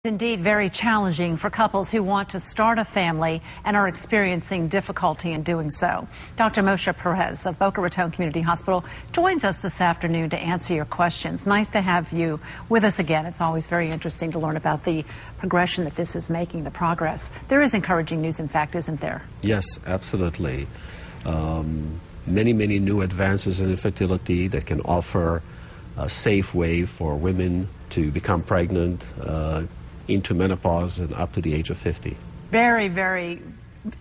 Indeed, very challenging for couples who want to start a family and are experiencing difficulty in doing so. Dr. Moshe Peress of Boca Raton Community Hospital joins us this afternoon to answer your questions. Nice to have you with us again. It's always very interesting to learn about the progression that this is making, the progress. There is encouraging news, in fact, isn't there? Yes, absolutely. Many new advances in infertility that can offer a safe way for women to become pregnant into menopause and up to the age of 50. Very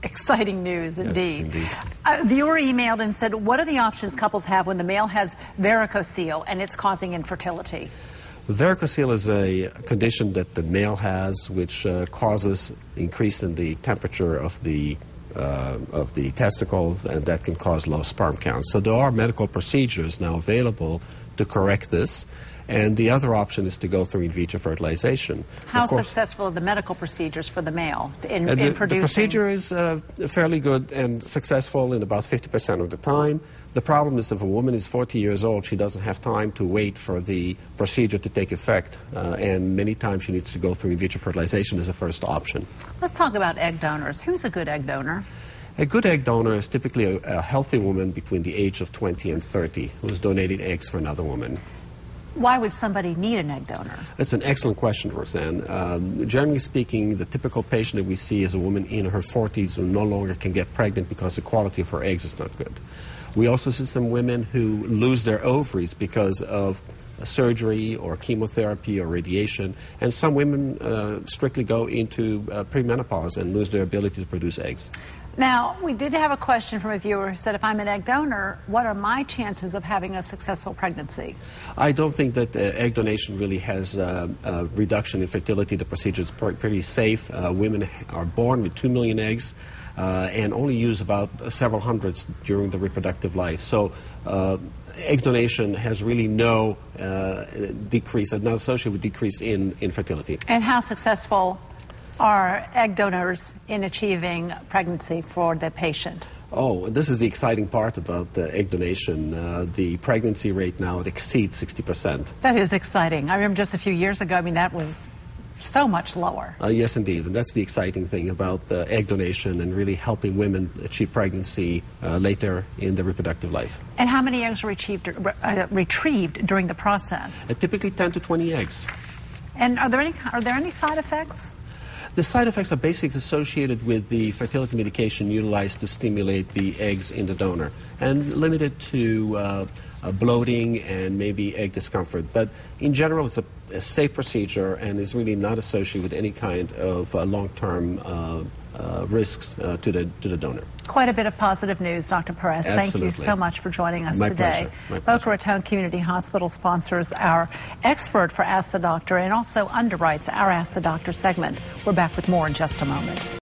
exciting news indeed. Yes, indeed. A viewer emailed and said, what are the options couples have when the male has varicocele and it's causing infertility? Varicocele is a condition that the male has which causes increase in the temperature of the testicles, and that can cause low sperm count. So there are medical procedures now available to correct this. And the other option is to go through in vitro fertilization. How successful are the medical procedures for the male in producing? The procedure is fairly good and successful in about 50% of the time. The problem is if a woman is 40 years old, she doesn't have time to wait for the procedure to take effect. And many times she needs to go through in vitro fertilization as a first option. Let's talk about egg donors. Who's a good egg donor? A good egg donor is typically a healthy woman between the age of 20 and 30 who has donated eggs for another woman. Why would somebody need an egg donor? That's an excellent question, Roseanne. Generally speaking, the typical patient that we see is a woman in her 40s who no longer can get pregnant because the quality of her eggs is not good. We also see some women who lose their ovaries because of surgery or chemotherapy or radiation, and some women strictly go into premenopause and lose their ability to produce eggs. Now, we did have a question from a viewer who said, if I'm an egg donor, what are my chances of having a successful pregnancy? I don't think that egg donation really has a reduction in fertility. The procedure is pretty safe. Women are born with 2 million eggs and only use about several hundreds during the reproductive life. So egg donation has really no decrease, not associated with decrease in infertility. And how successful are egg donors in achieving pregnancy for the patient? Oh, this is the exciting part about egg donation. The pregnancy rate now exceeds 60%. That is exciting. I remember just a few years ago, that was so much lower. Yes, indeed. And that's the exciting thing about egg donation and really helping women achieve pregnancy later in their reproductive life. And how many eggs are retrieved during the process? Typically 10 to 20 eggs. And are there any side effects? The side effects are basically associated with the fertility medication utilized to stimulate the eggs in the donor and limited to bloating and maybe egg discomfort. But in general, it's a safe procedure and is really not associated with any kind of long-term risks to the donor. Quite a bit of positive news, Dr. Peress. Absolutely. Thank you so much for joining us My today. pleasure. Boca Raton Community Hospital sponsors our expert for Ask the Doctor and also underwrites our Ask the Doctor segment. We're back with more in just a moment.